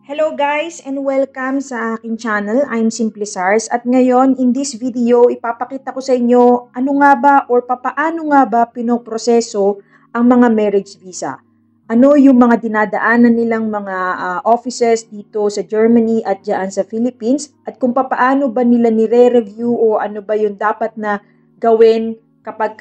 Hello guys and welcome sa aking channel. I'm Simply Sars at ngayon in this video ipapakita ko sa inyo ano nga ba or papaano nga ba pinoproseso ang mga marriage visa. Ano yung mga dinadaanan nilang mga offices dito sa Germany at diyan sa Philippines at kung papaano ba nila nire-review o ano ba yung dapat na gawin kapag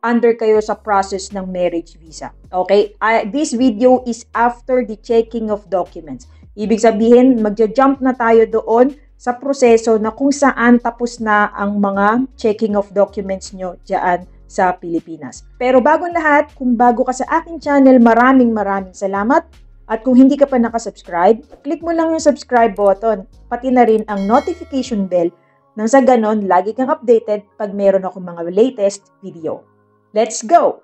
under kayo sa process ng marriage visa. Okay? This video is after the checking of documents. Ibig sabihin, magja-jump na tayo doon sa proseso na kung saan tapos na ang mga checking of documents nyo dyan sa Pilipinas. Pero bago lahat, kung bago ka sa aking channel, maraming salamat. At kung hindi ka pa nakasubscribe, click mo lang yung subscribe button, pati na rin ang notification bell nang sa ganon, lagi kang updated pag meron akong mga latest video. Let's go!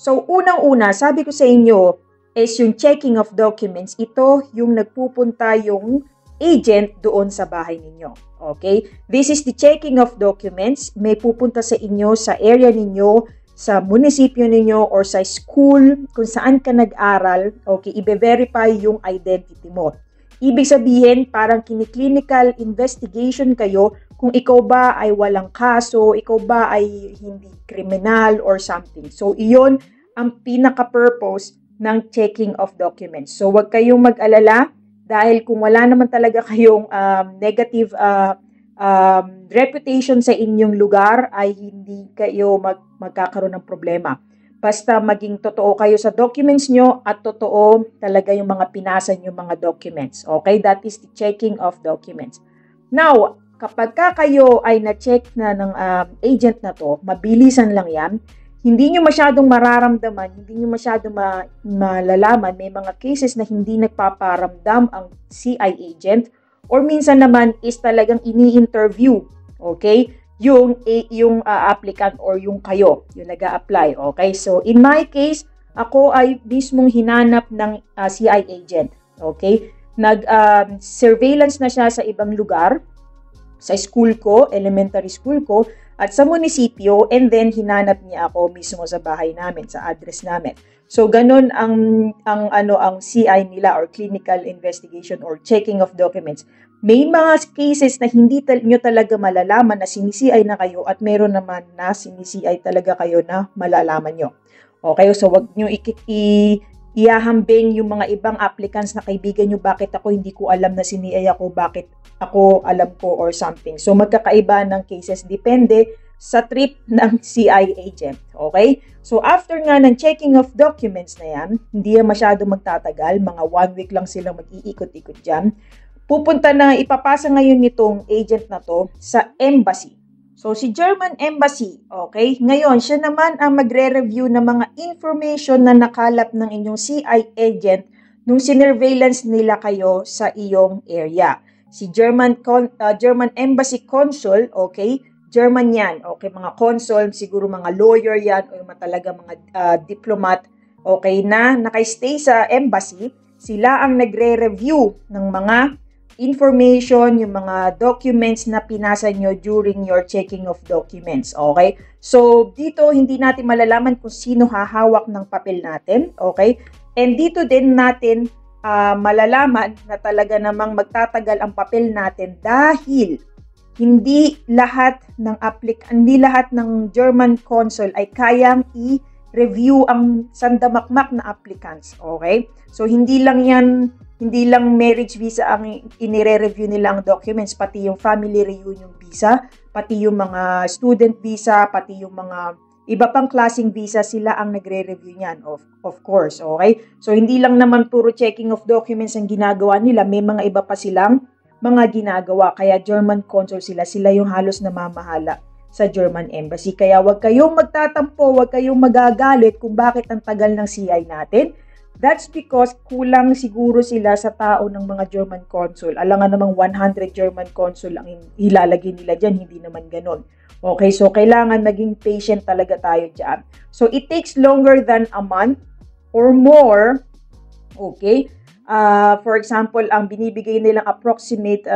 So, unang-una, sabi ko sa inyo, is yung checking of documents. Ito yung nagpupunta yung agent doon sa bahay ninyo. Okay? This is the checking of documents. May pupunta sa inyo, sa area ninyo, sa munisipyo ninyo, or sa school, kung saan ka nag-aral. Okay? Ibe-verify yung identity mo. Ibig sabihin, parang clinical investigation kayo kung ikaw ba ay walang kaso, ikaw ba ay hindi kriminal or something. So, iyon ang pinaka-purpose ng checking of documents. So, huwag kayong mag-alala dahil kung wala naman talaga kayong negative reputation sa inyong lugar, ay hindi kayo magkakaroon ng problema. Basta maging totoo kayo sa documents nyo at totoo talaga yung mga pinasa nyo mga documents. Okay? That is the checking of documents. Now, kapag kayo ay na-check na ng agent na to, mabilisan lang yan. Hindi nyo masyadong mararamdaman, hindi nyo masyadong malalaman. May mga cases na hindi nagpaparamdam ang CI agent or minsan naman is talagang ini-interview. Okay? Yung applicant or yung kayo, yung nag-a-apply. Okay? So, in my case, ako ay mismong hinanap ng CI agent. Okay? Nag-surveillance na siya sa ibang lugar, sa school ko, elementary school ko, at sa munisipyo, and then hinanap niya ako mismo sa bahay namin, sa address namin. So, ganun ang CI nila or clinical investigation or checking of documents. May mga cases na hindi nyo talaga malalaman na sinisi-CI na kayo at meron naman na sinisi-CI talaga kayo na malalaman nyo. Okay, so wag nyo iahambing yung mga ibang applicants na kaibigan nyo, bakit ako hindi ko alam na sini-CI ako, bakit ako alam ko or something. So magkakaiba ng cases, depende sa trip ng CI agent. Okay? So after nga ng checking of documents na yan, hindi yan masyado magtatagal, mga 1 week lang silang mag-iikot-ikot dyan. Pupunta na, ipapasa ngayon nitong agent na to sa embassy. So, si German Embassy, okay? Ngayon, siya naman ang magre-review ng mga information na nakalap ng inyong CI agent nung sinurveillance nila kayo sa iyong area. Si German Embassy Consul, okay? German yan, okay? Mga consul, siguro mga lawyer yan o talaga mga diplomat, okay? Na naka-stay sa embassy, sila ang nagre-review ng mga information, yung mga documents na pinasa nyo during your checking of documents. Okay? So, dito hindi natin malalaman kung sino hahawak ng papel natin. Okay? And dito din natin malalaman na talaga namang magtatagal ang papel natin dahil hindi lahat ng German consul ay kayang i-review ang sandamakmak na applicants. Okay? So, hindi lang marriage visa ang inire-review nila ang documents, pati yung family reunion visa, pati yung mga student visa, pati yung mga iba pang klaseng visa, sila ang nagre-review niyan, of course, okay? So, hindi lang naman puro checking of documents ang ginagawa nila, may mga iba pa silang mga ginagawa, kaya German consul sila yung halos namamahala sa German Embassy. Kaya wag kayong magtatampo, wag kayong magagalit kung bakit ang tagal ng CI natin. That's because kulang siguro sila sa tao ng mga German consul. Alangan namang 100 German consul ang ilalagay nila dyan, hindi naman ganun. Okay, so kailangan maging patient talaga tayo dyan. So it takes longer than a month or more. Okay, for example, ang binibigay nilang approximate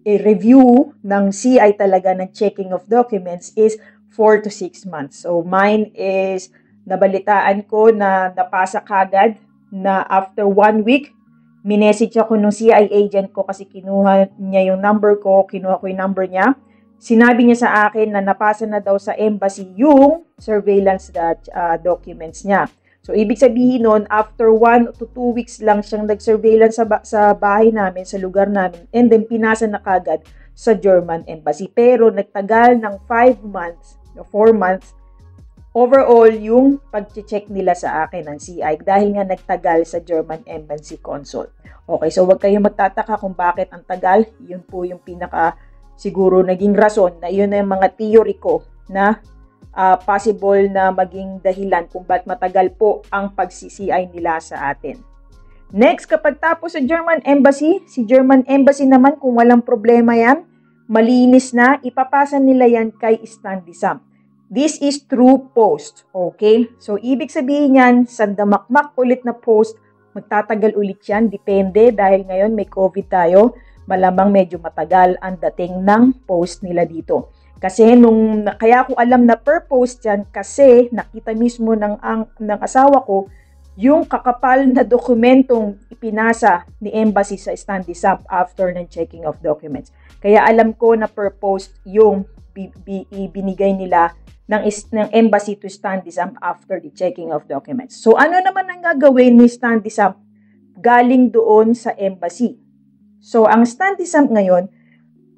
review ng CI talaga ng checking of documents is 4 to 6 months. So mine is, nabalitaan ko na napasa kagad na after 1 week, minessage ako nung CI agent ko kasi kinuha niya yung number ko, kinuha ko yung number niya. Sinabi niya sa akin na napasa na daw sa embassy yung surveillance documents niya. So, ibig sabihin nun, after 1 to 2 weeks lang siyang nag-surveillance sa bahay namin, sa lugar namin, and then pinasa na kagad sa German embassy. Pero nagtagal ng 5 months, 4 months, overall yung pag-check nila sa akin ng CI dahil nga nagtagal sa German embassy consul. Okay, so wag kayong magtataka kung bakit ang tagal. Yun po yung pinaka siguro naging rason na yun na yung mga theory ko na possible na maging dahilan kung ba't matagal po ang pag-CCI nila sa atin. Next, kapag tapos sa German Embassy, si German Embassy naman kung walang problema yan, malinis na, ipapasa nila yan kay Standisam. This is through post, okay? So, ibig sabihin yan, sandamakmak ulit na post, magtatagal ulit yan, depende dahil ngayon may COVID tayo, malamang medyo matagal ang dating ng post nila dito. Kasi kaya ko alam na per post yan kasi nakita mismo ng asawa ko yung kakapal na dokumentong ipinasa ni embassy sa Standisam after ng checking of documents. Kaya alam ko na per post yung binigay nila ng embassy to Standisam after the checking of documents. So ano naman ang gagawin ni Standisam galing doon sa embassy? So ang Standisam ngayon,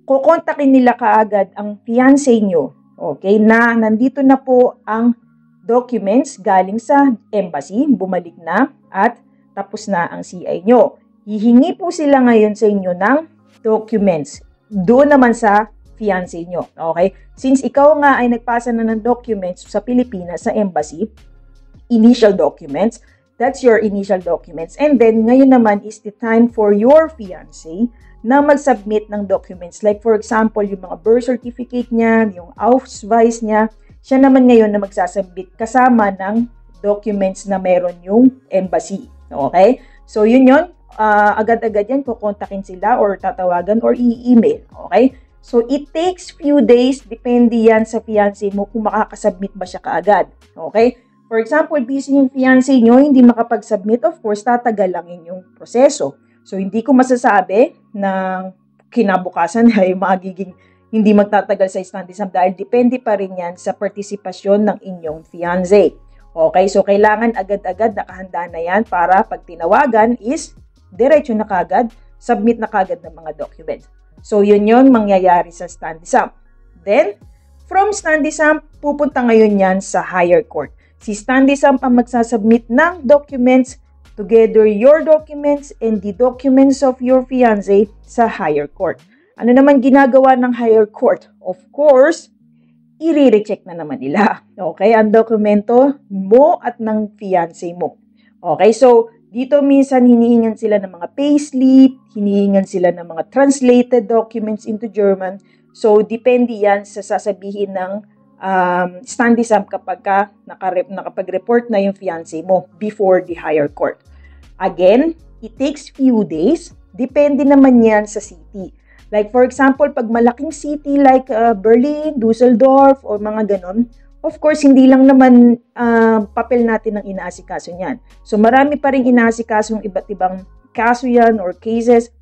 kukontakin nila kaagad ang fiancé nyo, okay, na nandito na po ang documents galing sa embassy, bumalik na at tapos na ang CI nyo. Hihingi po sila ngayon sa inyo ng documents doon naman sa fiancé nyo, okay? Since ikaw nga ay nagpasa na ng documents sa Pilipinas, sa embassy, initial documents, that's your initial documents. And then, ngayon naman is the time for your fiancé na mag-submit ng documents. Like for example, yung mga birth certificate niya, yung Ausweis niya, siya naman ngayon na magsasubmit kasama ng documents na meron yung embassy. Okay? So yun yun, agad-agad yan, kukontakin sila or tatawagan or i-email. Okay? So it takes few days, depende yan sa fiancé mo kung makakasubmit ba siya kaagad. Okay? For example, busy yung fiancé nyo, hindi makapag-submit, of course, tatagal lang yung proseso. So, hindi ko masasabi na kinabukasan ay magiging hindi magtatagal sa Standisam dahil depende pa rin yan sa partisipasyon ng inyong fiancé. Okay, so kailangan agad-agad nakahanda na yan para pag tinawagan is diretso na kagad, submit na kagad ng mga documents. So, yun mangyayari sa Standisam. Then, from Standisam, pupunta ngayon yan sa higher court. Si Standisam ang magsasubmit ng documents together your documents and the documents of your fiancé sa higher court. Ano naman ginagawa ng higher court? Of course, i-recheck na naman nila. Okay, ang dokumento mo at ng fiancé mo. Okay, so dito minsan hinihingan sila ng mga payslip, hinihingan sila ng mga translated documents into German. So, depende yan sa sasabihin ng Standisam kapag nakapag-report na yung fiancé mo before the higher court. Again, it takes few days. Depende naman yan sa city. Like for example, pag malaking city like Berlin, Dusseldorf, o mga ganon, of course, hindi lang naman papel natin ang inaasikaso niyan. So marami pa rin inaasikasong iba't ibang kaso yan or cases.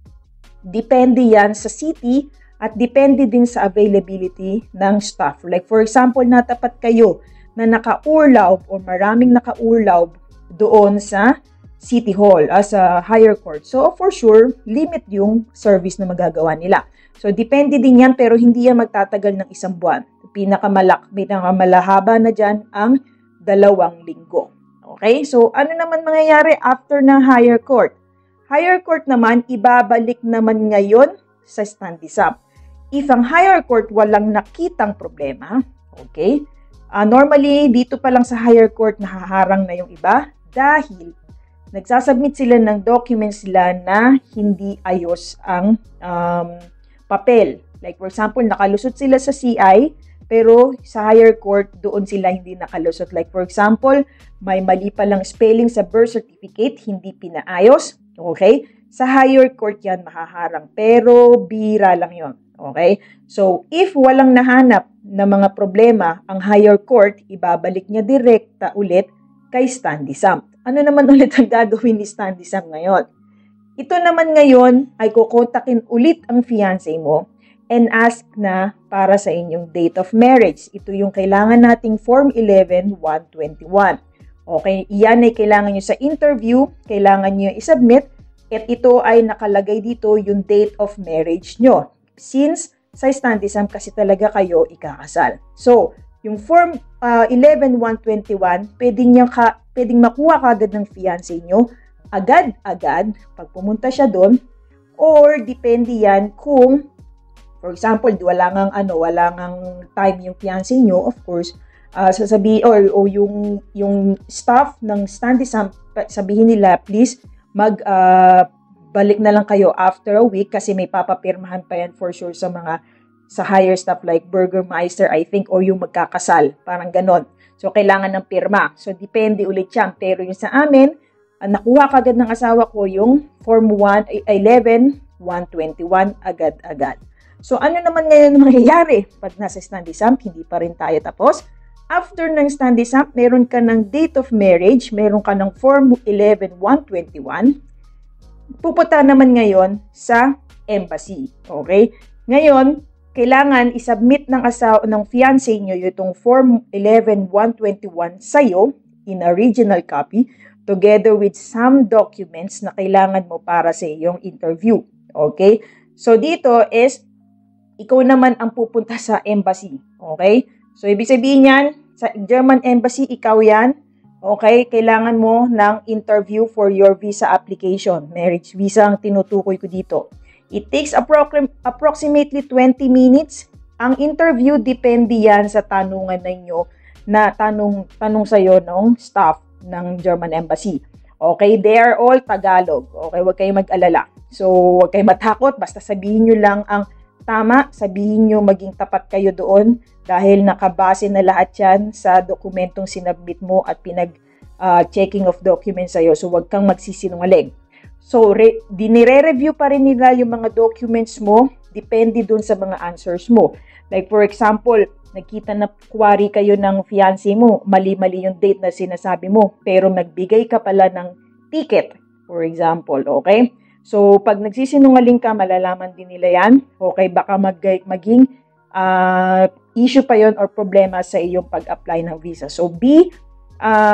Depende yan sa city at depende din sa availability ng staff. Like for example, natapat kayo na naka-urlaub o maraming naka-urlaub doon sa City Hall as a higher court. So for sure, limit yung service na magagawa nila. So depende din yan pero hindi yan magtatagal ng 1 buwan. Pinakamalahaba na dyan ang 2 linggo. Okay? So ano naman mangyayari after ng higher court? Higher court naman, ibabalik naman ngayon sa Standisam. If ang higher court walang nakitang problema, okay, normally dito pa lang sa higher court nahaharang na yung iba dahil nagsasubmit sila ng documents nila na hindi ayos ang papel. Like for example, nakalusot sila sa CI pero sa higher court doon sila hindi nakalusot. Like for example, may mali palang spelling sa birth certificate, hindi pinaayos. Okay? Sa higher court yan mahaharang, pero bihira lang yon. Okay? So, if walang nahanap na mga problema ang higher court, ibabalik niya direkta ulit kay Standy Sam. Ano naman ulit ang gagawin ni Standy Sam ngayon? Ito naman ngayon ay kukontakin ulit ang fiancé mo and ask na para sa inyong date of marriage. Ito yung kailangan nating Form 11-121. Okay, iyan ay kailangan nyo sa interview, kailangan nyo i-submit, at ito ay nakalagay dito yung date of marriage nyo. Since sa Standy Sam kasi talaga kayo ikakasal. So, yung Form 11-121, pwedeng makuha kagad ng fiancé nyo, agad-agad pag pumunta siya doon, or depende yan kung, for example, wala ngang time yung fiancé nyo, of course, o yung staff ng Standy Sam, sabihin nila, please, balik na lang kayo after a week kasi may papapirmahan pa yan for sure sa higher staff like Burgermeister, I think, or yung magkakasal, parang ganon. So, kailangan ng pirma. So, depende ulit yan. Pero yung sa amin, nakuha kagad ng asawa ko yung Form 11-121 agad-agad. So, ano naman ngayon mangyayari? Pag nasa Standy Sam, hindi pa rin tayo tapos. After ng Standy Sam, meron ka ng date of marriage, meron ka ng Form 11-121. Pupunta naman ngayon sa embassy. Okay? Ngayon, kailangan isubmit ng fiancé nyo itong Form 11-121 sa'yo in a original copy together with some documents na kailangan mo para sa iyong interview. Okay? So, dito is, ikaw naman ang pupunta sa embassy. Okay? So, ibig sabihin yan, sa German embassy, ikaw yan. Okay? Kailangan mo ng interview for your visa application. Marriage visa ang tinutukoy ko dito. It takes approximately 20 minutes. Ang interview, depende yan sa tanungan ninyo na tanong sa'yo ng staff ng German Embassy. Okay, they are all Tagalog. Okay, huwag kayong mag-alala. So, huwag kayong matakot. Basta sabihin nyo lang ang tama. Sabihin nyo maging tapat kayo doon dahil nakabase na lahat yan sa dokumentong sinabmit mo at checking of documents sa'yo. So, huwag kang magsisinungaling. So, dinire-review pa rin nila yung mga documents mo. Depende dun sa mga answers mo. Like, for example, nagkita na kuwari kayo ng fiancé mo, mali-mali yung date na sinasabi mo, pero nagbigay ka pala ng ticket, for example, okay? So, pag nagsisinungaling ka, malalaman din nila yan. Okay, baka maging issue pa yon or problema sa iyong pag-apply ng visa. So, be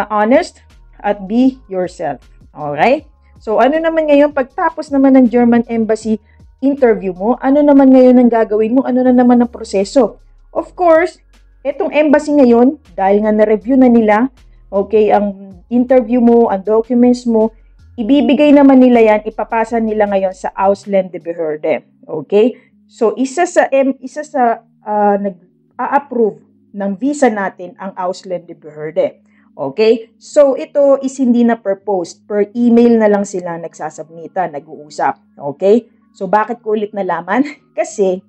honest at be yourself. Okay? So, ano naman ngayon, pagtapos naman ng German Embassy interview mo, ano naman ngayon ang gagawin mo? Ano na naman ang proseso? Of course, itong embassy ngayon, dahil nga na-review na nila, okay, ang interview mo, ang documents mo, ibibigay naman nila yan, ipapasa nila ngayon sa Ausländerbehörde. Okay? So, isa sa nag-a-approve ng visa natin ang Ausländerbehörde. Okay? So, ito is hindi na per post. Per email na lang sila nagsasubmita, nag-uusap. Okay? So, bakit ko ulit nalaman? Kasi,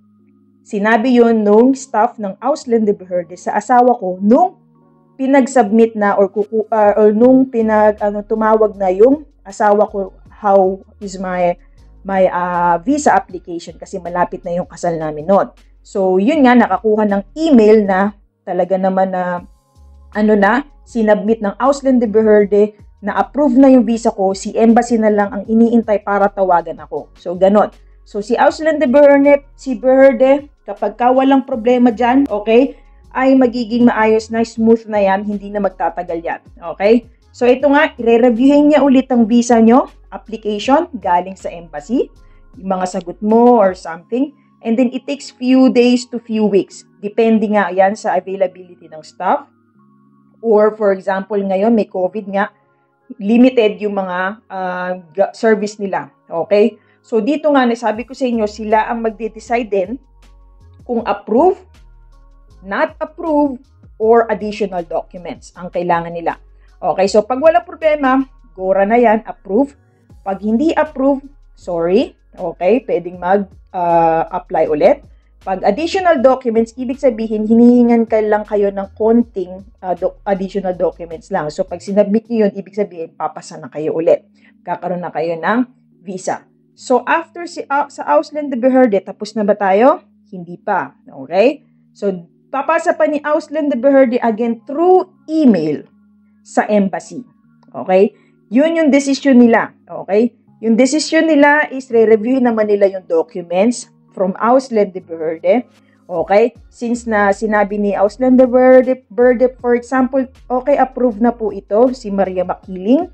sinabi yun nung staff ng Ausländerbehörde sa asawa ko nung pinag-submit na or nung tumawag na yung asawa ko, how is my visa application kasi malapit na yung kasal namin noon. So, yun nga, nakakuha ng email na talaga naman na sinubmit ng Ausländerbehörde na approve na yung visa ko, si embassy na lang ang iniintay para tawagan ako. So, ganon. So, si Ausländerbehörde, kapag walang problema dyan, okay, ay magiging maayos na, smooth na yan, hindi na magtatagal yan. Okay? So, ito nga, i-reviewin niya ulit ang visa nyo, application, galing sa embassy, yung mga sagot mo or something, and then it takes few days to few weeks. Depende nga yan sa availability ng staff. Or, for example, ngayon, may COVID nga, limited yung mga service nila. Okay? So, dito nga, nasabi ko sa inyo, sila ang magde-decide din kung approve, not approve, or additional documents ang kailangan nila. Okay, so pag wala problema, gora na yan, approve. Pag hindi approve, sorry, okay, pwedeng mag-apply ulit. Pag additional documents, ibig sabihin, hinihingan lang kayo ng konting additional documents lang. So, pag sinubmit nyo yun, ibig sabihin, papasa na kayo ulit. Kakaroon na kayo ng visa. So, after sa Ausländerbehörde, tapos na ba tayo? Hindi pa. Okay? So, papasa pa ni Ausländerbehörde again through email sa embassy. Okay? Yun yung decision nila. Okay? Yung decision nila is re-review naman nila yung documents from Ausländerbehörde. Okay? Since na sinabi ni Ausländerbehörde, for example, okay, approve na po ito, si Maria Makiling.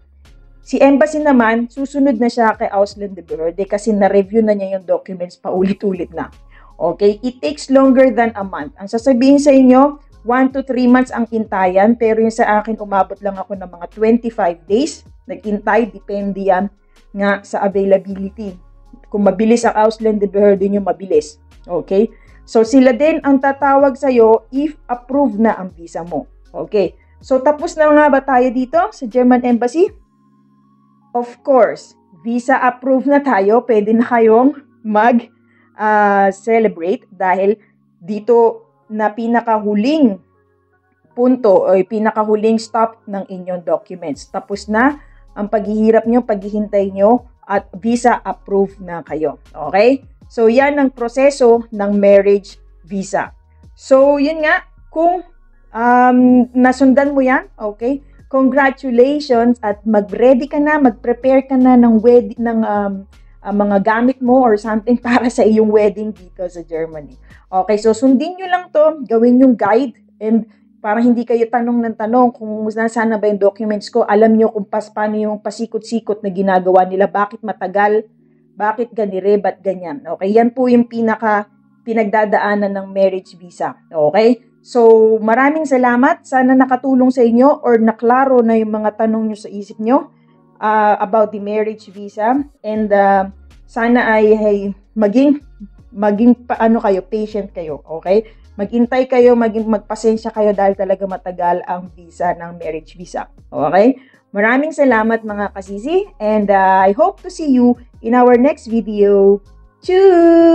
Si embassy naman, susunod na siya kay Ausländerbehörde kasi na-review na niya yung documents paulit-ulit na. Okay? It takes longer than a month. Ang sasabihin sa inyo, 1 to 3 months ang intayan, pero yung sa akin, umabot lang ako ng mga 25 days. Nag-intay, depende yan nga sa availability. Kung mabilis ang Ausländerbehörde nyo, mabilis. Okay? So, sila din ang tatawag sa'yo if approve na ang visa mo. Okay? So, tapos na nga ba tayo dito sa German Embassy? Of course, visa approved na tayo. Pwede na kayong mag-celebrate dahil dito na pinakahuling punto o pinakahuling stop ng inyong documents. Tapos na ang paghihirap nyo, paghihintay nyo at visa approved na kayo. Okay? So, yan ang proseso ng marriage visa. So, yun nga, kung nasundan mo yan, okay? Congratulations at mag-ready ka na, mag-prepare ka na ng wedding ng mga gamit mo or something para sa iyong wedding dito sa Germany. Okay, so sundin nyo lang to, gawin yung guide and para hindi kayo tanong ng tanong kung nasaan na ba yung documents ko, alam nyo kung paano yung pasikot-sikot na ginagawa nila, bakit matagal, bakit ganire, ba't ganyan. Okay, yan po yung pinagdadaanan ng marriage visa. Okay? So, maraming salamat. Sana nakatulong sa inyo or naklaro na yung mga tanong nyo sa isip nyo about the marriage visa. And sana ay maging paano kayo, patient kayo. Okay? Maghintay kayo, magpasensya kayo dahil talaga matagal ang visa ng marriage visa. Okay? Maraming salamat mga kasisi. And I hope to see you in our next video. Tschüss!